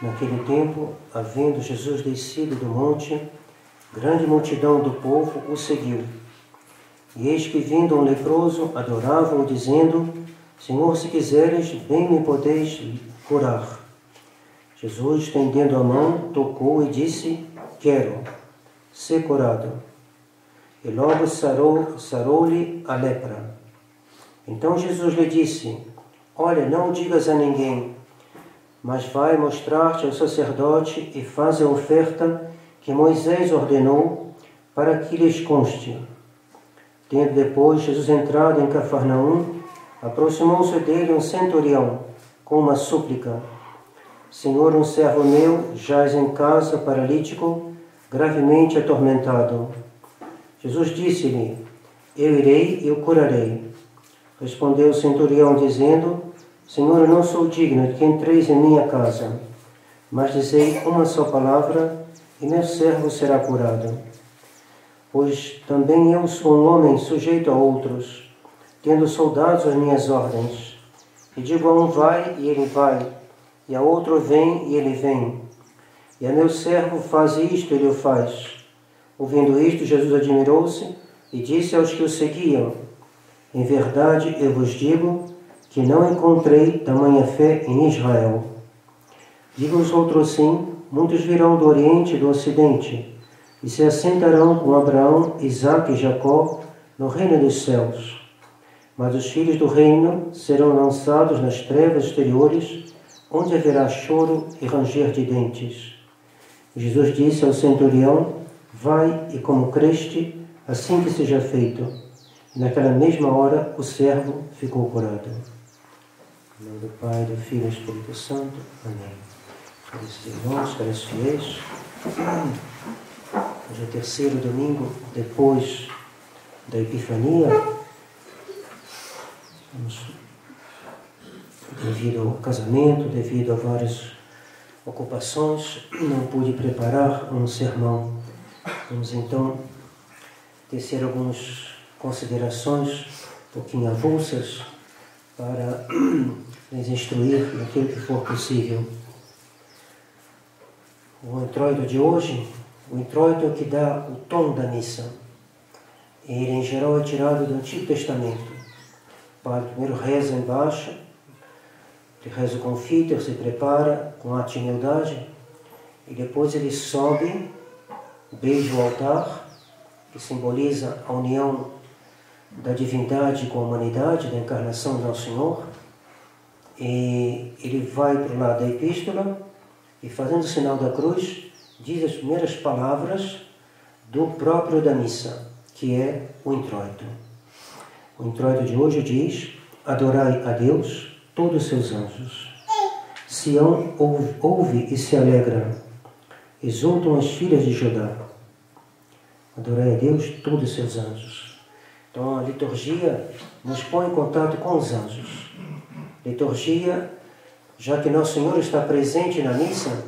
Naquele tempo, havendo Jesus descido do monte, grande multidão do povo o seguiu. E eis que, vindo um leproso, adoravam-o, dizendo: Senhor, se quiseres, bem me podeis curar. Jesus, estendendo a mão, tocou e disse: Quero, ser curado. E logo sarou-lhe a lepra. Então Jesus lhe disse: Olha, não o digas a ninguém, mas vai mostrar-te ao sacerdote e faz a oferta que Moisés ordenou, para que lhes conste. Tendo depois Jesus entrado em Cafarnaum, aproximou-se dele um centurião, com uma súplica: Senhor, um servo meu jaz em casa, paralítico, gravemente atormentado. Jesus disse-lhe: Eu irei e o curarei. Respondeu o centurião, dizendo: Senhor, eu não sou digno de que entreis em minha casa, mas dizei uma só palavra, e meu servo será curado. Pois também eu sou um homem sujeito a outros, tendo soldados às minhas ordens. E digo a um: vai, e ele vai, e a outro: vem, e ele vem. E a meu servo: faz isto, ele o faz. Ouvindo isto, Jesus admirou-se e disse aos que o seguiam: Em verdade eu vos digo que não encontrei tamanha fé em Israel. Digo-vos outro assim: muitos virão do Oriente e do Ocidente, e se assentarão com Abraão, Isaque e Jacó no reino dos céus. Mas os filhos do reino serão lançados nas trevas exteriores, onde haverá choro e ranger de dentes. E Jesus disse ao centurião: vai, e como creste, assim que seja feito. E naquela mesma hora o servo ficou curado. Em nome do Pai, do Filho e do Espírito Santo. Amém. Caros irmãos, caros fiéis, hoje é o terceiro domingo depois da Epifania. Devido ao casamento, devido a várias ocupações, não pude preparar um sermão. Vamos então tecer algumas considerações um pouquinho avulsas para lhes instruir naquilo que for possível. O introito de hoje, o introito é o que dá o tom da missa. Ele, em geral, é tirado do Antigo Testamento. O padre primeiro reza embaixo, ele reza o confiter, se prepara com ato de humildade, e depois ele sobe, beija o altar, que simboliza a união da divindade com a humanidade, da encarnação de Nosso Senhor, e ele vai para o lado da epístola e, fazendo o sinal da cruz, diz as primeiras palavras do próprio da missa, que é o introito. O introito de hoje diz: adorai a Deus todos os seus anjos. Sião ouve e se alegra, exultam as filhas de Judá. Adorai a Deus todos os seus anjos. Então a liturgia nos põe em contato com os anjos. Liturgia, já que Nosso Senhor está presente na missa,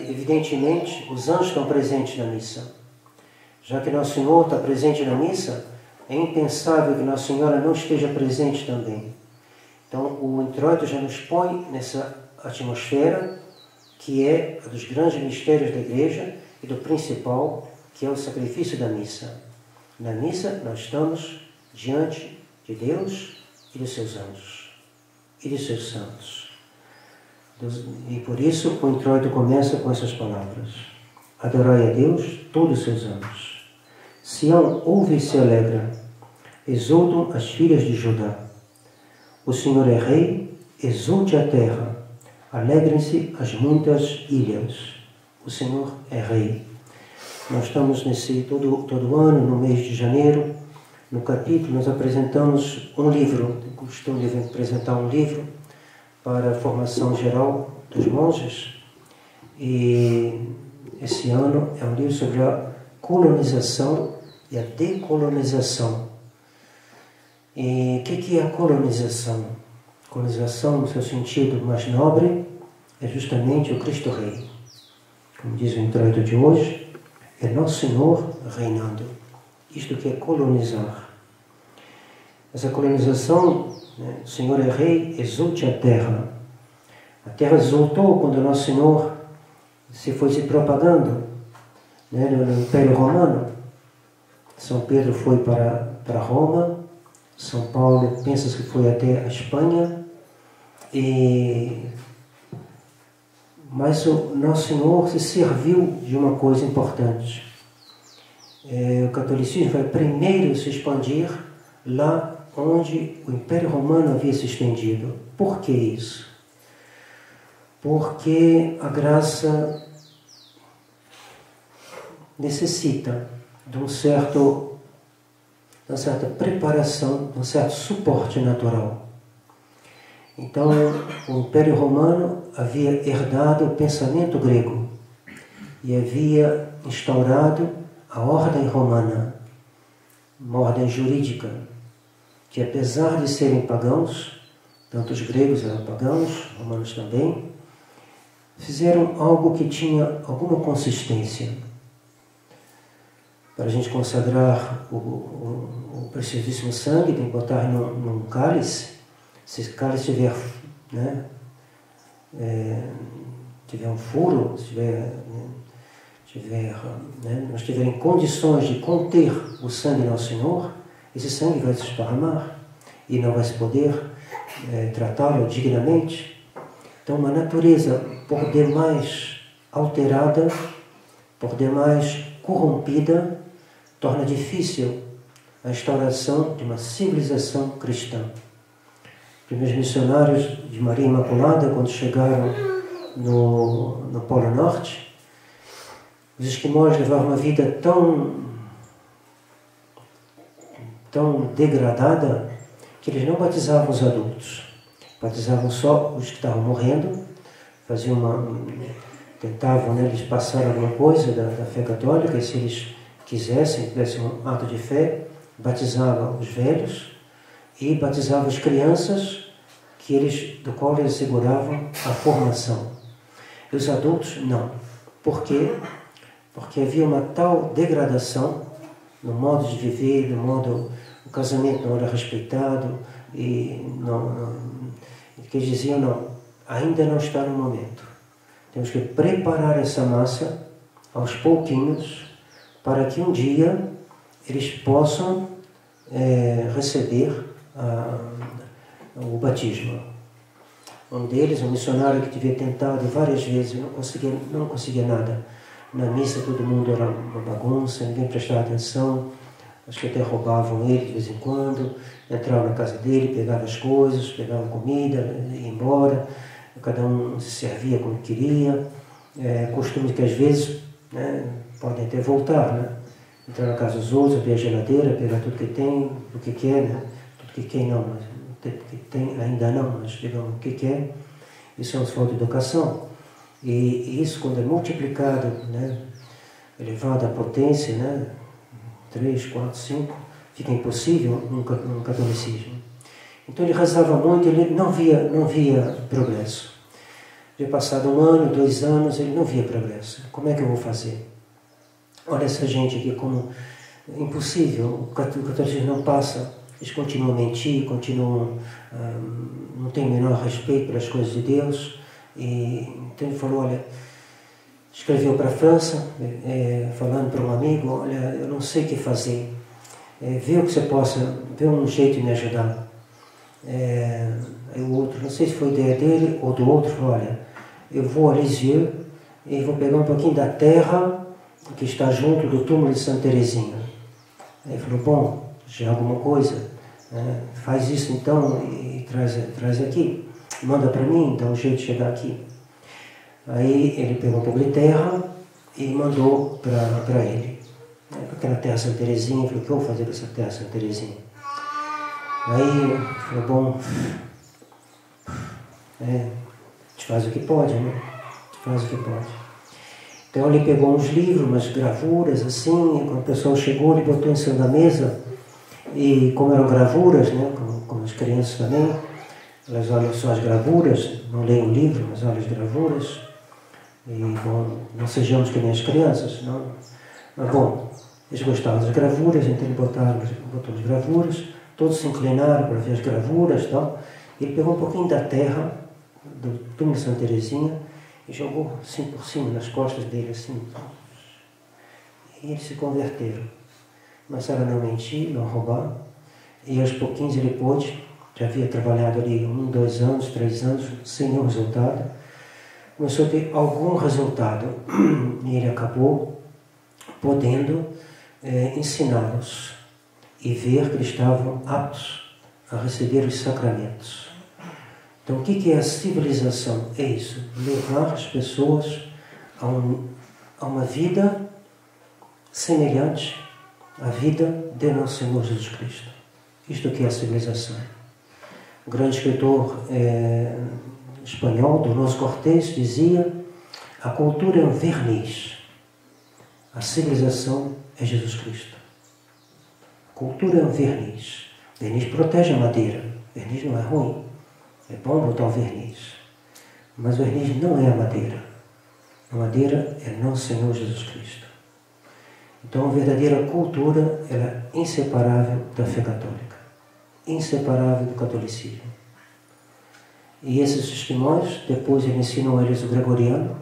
evidentemente os anjos estão presentes na missa. Já que Nosso Senhor está presente na missa, é impensável que Nossa Senhora não esteja presente também. Então o introito já nos põe nessa atmosfera que é a dos grandes mistérios da Igreja e do principal, que é o sacrifício da missa. Na missa nós estamos diante de Deus e dos seus anjos e de seus santos. E por isso o introito começa com essas palavras: adorai a Deus todos os seus anjos. Sião ouve e se alegra, exultam as filhas de Judá. O Senhor é Rei, exulte a terra, alegrem-se as muitas ilhas. O Senhor é Rei. Nós estamos todo ano, no mês de janeiro, no capítulo, nós apresentamos um livro. Tem costume de apresentar um livro para a formação geral dos monges. E esse ano é um livro sobre a colonização e a decolonização. E o que é a colonização? Colonização, no seu sentido mais nobre, é justamente o Cristo Rei. Como diz o introito de hoje, é Nosso Senhor reinando. Isto que é colonizar. Essa colonização, o Senhor é Rei, exulte a terra. A terra exultou quando Nosso Senhor foi se propagando, né, no Império Romano. São Pedro foi para Roma, São Paulo pensa que foi até a Espanha, mas o Nosso Senhor se serviu de uma coisa importante. O catolicismo vai primeiro se expandir lá onde o Império Romano havia se estendido. Por que isso? Porque a graça necessita de uma certa preparação, de um certo suporte natural. Então, o Império Romano havia herdado o pensamento grego e havia instaurado a ordem romana, uma ordem jurídica, que apesar de serem pagãos, tanto os gregos eram pagãos, os romanos também, fizeram algo que tinha alguma consistência. Para a gente consagrar o preciosíssimo sangue, tem que botar num cálice. Se esse cálice tiver, né, tiver um furo, não estiver em condições de conter o sangue de Nosso Senhor, esse sangue vai se esparramar e não vai se poder tratá-lo dignamente. Então, uma natureza por demais alterada, por demais corrompida, torna difícil a instauração de uma civilização cristã. Os primeiros missionários de Maria Imaculada, quando chegaram no Polo Norte, os esquimós levavam uma vida tão degradada que eles não batizavam os adultos. Batizavam só os que estavam morrendo, tentavam, né, eles passar alguma coisa da fé católica, e se eles quisessem, tivessem um ato de fé, batizavam os velhos e batizavam as crianças do qual eles seguravam a formação. E os adultos, não. Por quê? Porque havia uma tal degradação no modo de viver, o casamento não era respeitado, que eles diziam, não, ainda não está no momento. Temos que preparar essa massa aos pouquinhos para que um dia eles possam receber o batismo. Um deles, um missionário que havia tentado várias vezes, não conseguia nada. Na missa todo mundo era uma bagunça, ninguém prestava atenção, acho que até roubavam ele de vez em quando, entravam na casa dele, pegavam as coisas, pegavam comida, ia embora, cada um se servia como queria. Costume que às vezes, né, podem até voltar, né? Entrar na casa dos outros, abrir a geladeira, pegar tudo que tem, o que quer, né? Tudo que quer não, mas tudo que tem ainda não, mas digamos o que quer. Isso é uma falta de educação. E isso, quando é multiplicado, né, elevado à potência, né, 3, 4, 5, fica impossível um catolicismo. Então ele rezava muito, ele não via progresso. Já passado 1 ano, 2 anos, ele não via progresso. Como é que eu vou fazer? Olha essa gente aqui como impossível, o catolicismo não passa, eles continuam a mentir, não têm o menor respeito pelas coisas de Deus. Então ele falou, olha, escreveu para a França, falando para um amigo, olha, eu não sei o que fazer, vê o que você possa, vê um jeito de me ajudar. Aí o outro, não sei se foi ideia dele ou do outro, falou, olha, eu vou a Lisieux e vou pegar um pouquinho da terra que está junto do túmulo de Santa Teresinha. Aí ele falou, bom, já é alguma coisa, faz isso então e traz aqui, manda para mim, dá um jeito de chegar aqui. Aí ele pegou um pouco de terra e mandou para ele. Aquela terra Santa Teresinha, ele falou, o que eu vou fazer com essa terra Santa Teresinha? Aí ele falou, bom, a gente faz o que pode, né? A gente faz o que pode. Então ele pegou uns livros, umas gravuras assim, e quando o pessoal chegou, ele botou em cima da mesa, e como eram gravuras, né, como as crianças também, elas olham só as gravuras, não leem o livro, mas olham as gravuras, e bom, não sejamos que nem as crianças, não. Mas bom, eles gostavam das gravuras, então ele botou as gravuras, todos se inclinaram para ver as gravuras e tal. Ele pegou um pouquinho da terra, do túmulo de Santa Teresinha e jogou assim por cima, nas costas dele, assim. E eles se converteram. Começaram a não mentir, não roubar. E aos pouquinhos ele pôde, já havia trabalhado ali 1, 2 anos, 3 anos, sem nenhum resultado. Começou a ter algum resultado. E ele acabou podendo ensiná-los e ver que eles estavam aptos a receber os sacramentos. Então, o que é a civilização? É isso, levar as pessoas a uma vida semelhante à vida de nosso Senhor Jesus Cristo. Isto que é a civilização. O grande escritor espanhol, Dolores Cortés, dizia: a cultura é um verniz, a civilização é Jesus Cristo. A cultura é um verniz. O verniz protege a madeira. O verniz não é ruim. É bom botar o verniz. Mas o verniz não é a madeira. A madeira é nosso Senhor Jesus Cristo. Então a verdadeira cultura é inseparável da fé católica. Inseparável do catolicismo. E esses esquimós, depois ele ensinou a eles o gregoriano.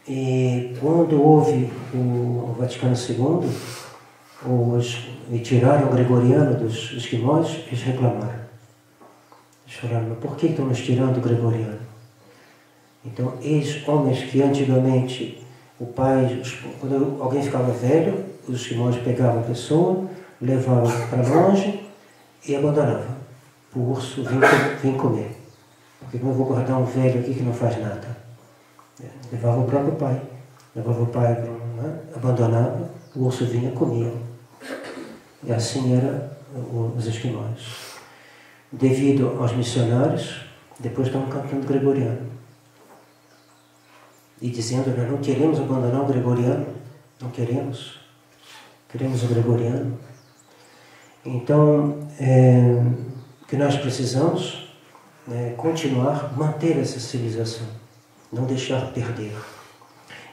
E quando houve o Vaticano II, e tiraram o gregoriano dos esquimós, eles reclamaram. Eles falaram: mas por que estão nos tirando o gregoriano? Então, esses homens que antigamente, quando alguém ficava velho, os esquimós pegavam a pessoa, levavam para longe e abandonavam. O urso vem comer. Porque não vou guardar um velho aqui que não faz nada. Levava o próprio pai. Levava o pai, abandonava, o urso vinha e comia. E assim eram os esquimós. Devido aos missionários, depois estavam cantando gregoriano. E dizendo: nós não queremos abandonar o gregoriano. Não queremos. Queremos o gregoriano. Então, o que nós precisamos é continuar, manter essa civilização. Não deixar perder.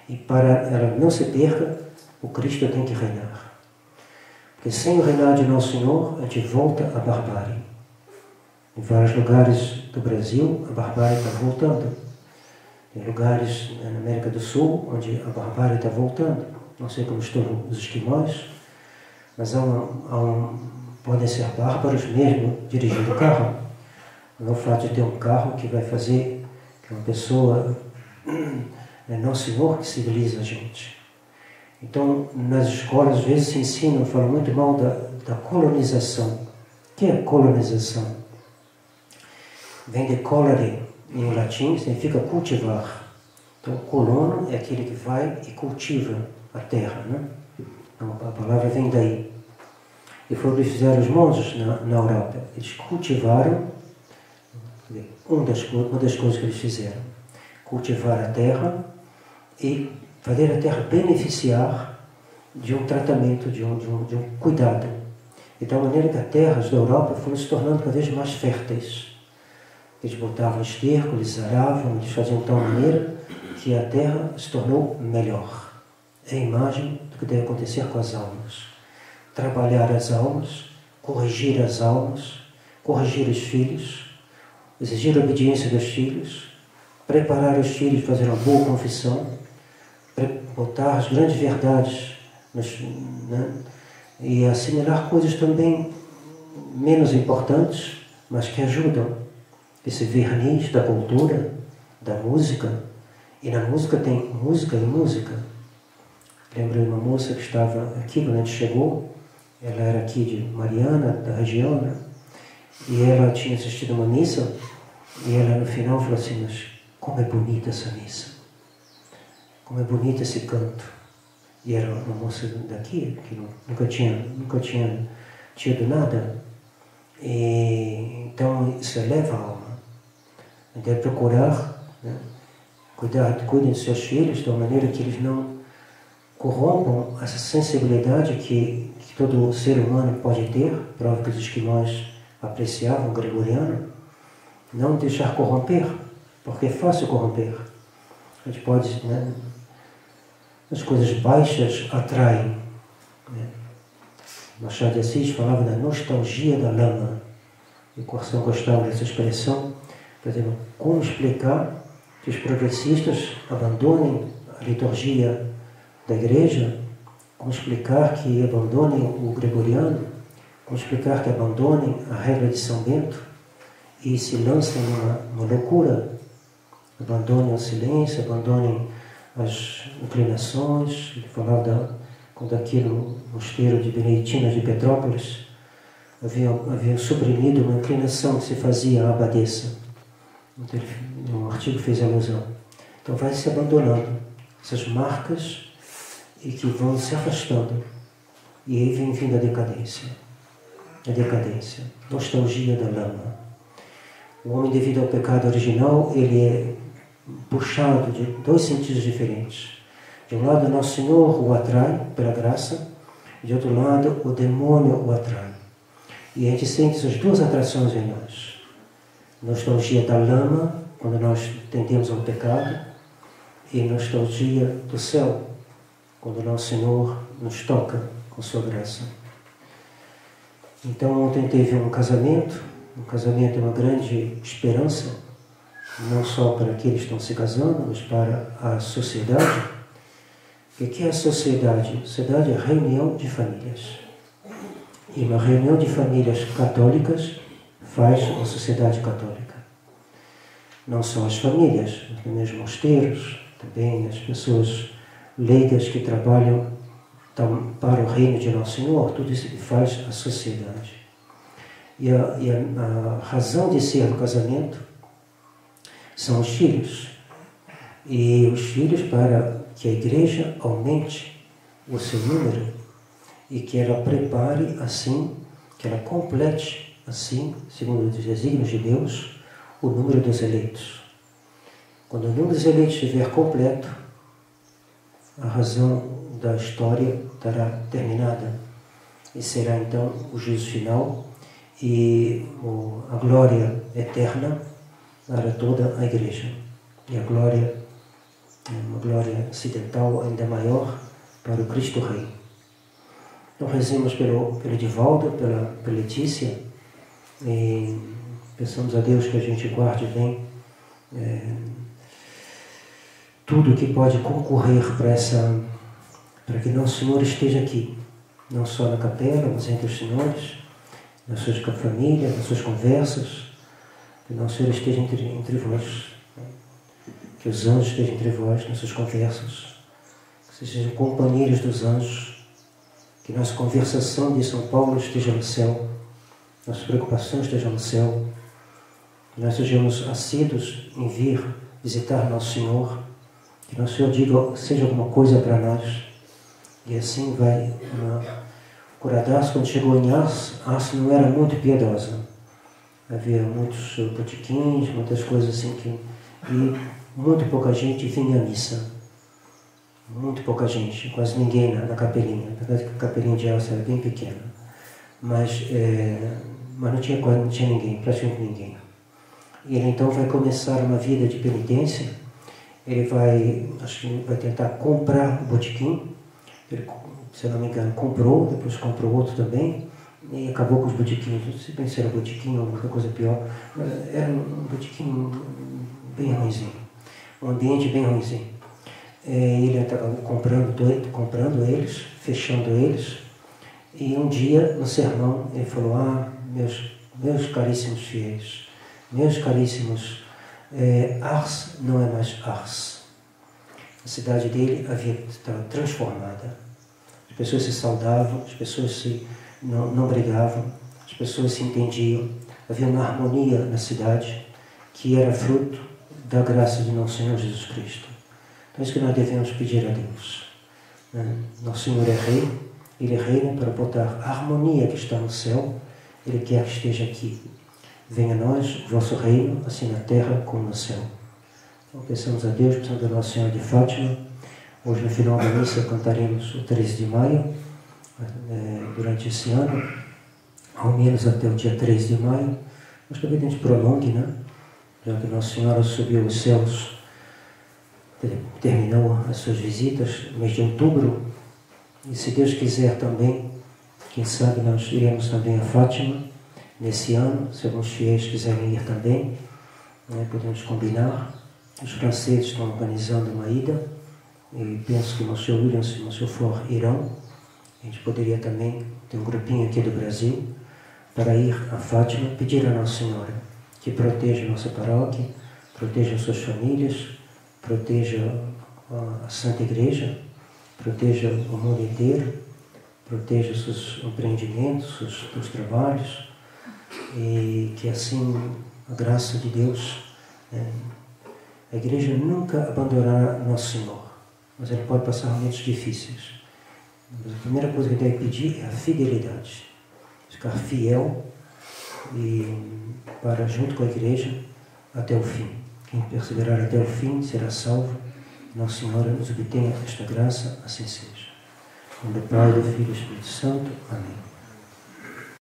E para ela não se perca, o Cristo tem que reinar. Porque sem o reinado de Nosso Senhor, a gente volta à barbárie. Em vários lugares do Brasil, a barbárie está voltando. Tem lugares na América do Sul, onde a barbárie está voltando. Não sei como estão os esquimós, mas podem ser bárbaros mesmo dirigindo o carro. Não é o fato de ter um carro que vai fazer que uma pessoa... É Nosso Senhor que civiliza a gente. Então, nas escolas, às vezes se ensina, falam muito mal da colonização. O que é colonização? Vem de colere, em latim, significa cultivar. Então, colono é aquele que vai e cultiva a terra, né? Então, a palavra vem daí. E foi o que fizeram os monges na Europa. Eles cultivaram, uma das coisas que eles fizeram, cultivar a terra e fazer a terra beneficiar de um tratamento, de um cuidado. De tal maneira que as terras da Europa foram se tornando cada vez mais férteis. Eles botavam esterco, eles aravam, eles faziam de tal maneira que a terra se tornou melhor. É a imagem do que deve acontecer com as almas. Trabalhar as almas, corrigir as almas, corrigir os filhos, exigir a obediência dos filhos, preparar os filhos para fazer uma boa confissão, botar as grandes verdades, e assimilar coisas também menos importantes, mas que ajudam. Esse verniz da cultura, da música, e na música tem música e música. Lembrei de uma moça que estava aqui quando a gente chegou, ela era aqui de Mariana, da região, né? E ela tinha assistido uma missa, e ela no final falou assim: mas como é bonita essa missa, como é bonito esse canto. E era uma moça daqui, que nunca tinha tido nada. E, então isso eleva a alma. Deve procurar, né, cuidem dos seus filhos de uma maneira que eles não corrompam essa sensibilidade que todo ser humano pode ter. Prova que os esquimós apreciavam o gregoriano. Não deixar corromper, porque é fácil corromper. A gente pode, né, as coisas baixas atraem. Né? Machado de Assis falava da nostalgia da lama. E o Coração gostava dessa expressão, Quer dizer, como explicar que os progressistas abandonem a liturgia da igreja? Como explicar que abandonem o gregoriano? Como explicar que abandonem a regra de São Bento e se lancem numa loucura? Abandonem o silêncio, abandonem as inclinações. Ele falava quando aqui no mosteiro de Beneditinas de Petrópolis havia suprimido uma inclinação que se fazia à abadesa. Então, no artigo fez alusão. Então vai se abandonando essas marcas e que vão se afastando. E aí vem vindo a decadência. A decadência, nostalgia da lama. O homem, devido ao pecado original, ele é puxado de dois sentidos diferentes. De um lado, Nosso Senhor o atrai pela graça, de outro lado, o demônio o atrai. E a gente sente essas duas atrações em nós. Nostalgia da lama, quando nós tendemos ao pecado, e nostalgia do céu, quando Nosso Senhor nos toca com sua graça. Então, ontem teve um casamento é uma grande esperança, não só para aqueles que estão se casando, mas para a sociedade. O que é a sociedade? A sociedade é a reunião de famílias. E uma reunião de famílias católicas faz uma sociedade católica. Não só as famílias, mas também os mosteiros, também as pessoas leigas que trabalham para o reino de Nosso Senhor, tudo isso faz a sociedade. E a razão de ser do casamento são os filhos. E os filhos para que a igreja aumente o seu número e que ela prepare assim, que ela complete assim, segundo os desígnios de Deus, o número dos eleitos. Quando o número dos eleitos estiver completo, a razão da história estará terminada e será então o juízo final e a glória eterna para toda a igreja. E a glória, uma glória acidental ainda maior para o Cristo Rei. Então rezemos pelo Edivaldo, pela Letícia, e peçamos a Deus que a gente guarde bem tudo que pode concorrer para que Nosso Senhor esteja aqui, não só na capela, mas entre os senhores, nas suas famílias, nas suas conversas, que Nosso Senhor esteja entre vós, que os anjos estejam entre vós, nas suas conversas, que vocês sejam companheiros dos anjos, que nossa conversação de São Paulo esteja no céu, nossas preocupações estejam no céu, que nós sejamos assíduos em vir visitar Nosso Senhor, que Nosso Senhor diga, seja alguma coisa para nós. E assim vai. Curadas, quando chegou em Ars não era muito piedosa. Havia muitos botiquins, muitas coisas assim e muito pouca gente vinha à missa. Muito pouca gente, quase ninguém na capelinha. Apesar que a capelinha de Ars era bem pequena. Mas não tinha ninguém, praticamente ninguém. E ele então vai começar uma vida de penitência. Ele acho que vai tentar comprar o botiquim. Ele, se eu não me engano, comprou, depois comprou outro também, e acabou com os botiquins. Não sei bem se era botiquim ou alguma coisa pior, mas era um botiquim bem ruimzinho, um ambiente bem ruimzinho. Ele acabou comprando eles, fechando eles, e um dia, no sermão, ele falou, meus caríssimos fiéis, meus caríssimos, Ars não é mais Ars. A cidade dele estava transformada. As pessoas se saudavam, as pessoas não brigavam, as pessoas se entendiam. Havia uma harmonia na cidade que era fruto da graça de Nosso Senhor Jesus Cristo. Então é isso que nós devemos pedir a Deus. Nosso Senhor é Rei, Ele reina para botar a harmonia que está no céu, Ele quer que esteja aqui. Venha a nós o vosso reino, assim na terra como no céu. Então peçamos a Deus, peçamos a Nossa Senhora de Fátima. Hoje no final da missa cantaremos o 13 de maio, durante esse ano, ao menos até o dia 3 de maio. Mas também a gente prolongue, né? Já que Nossa Senhora subiu aos céus, terminou as suas visitas no mês de outubro. E se Deus quiser também, quem sabe nós iremos também a Fátima nesse ano, se alguns fiéis quiserem ir também. podemos combinar. Os franceses estão organizando uma ida e penso que o Sr. Williams e o Sr. For irão. A gente poderia também ter um grupinho aqui do Brasil para ir a Fátima, pedir a Nossa Senhora que proteja a nossa paróquia, proteja as suas famílias, proteja a Santa Igreja, proteja o mundo inteiro, proteja os seus empreendimentos, os seus trabalhos, e que assim a graça de Deus, a Igreja nunca abandonará Nosso Senhor, mas ela pode passar momentos difíceis. Mas a primeira coisa que deve pedir é a fidelidade, ficar fiel e para junto com a Igreja até o fim. Quem perseverar até o fim será salvo. Nossa Senhora nos obtenha esta graça, assim seja. Em nome do Pai, do Filho e do Espírito Santo. Amém.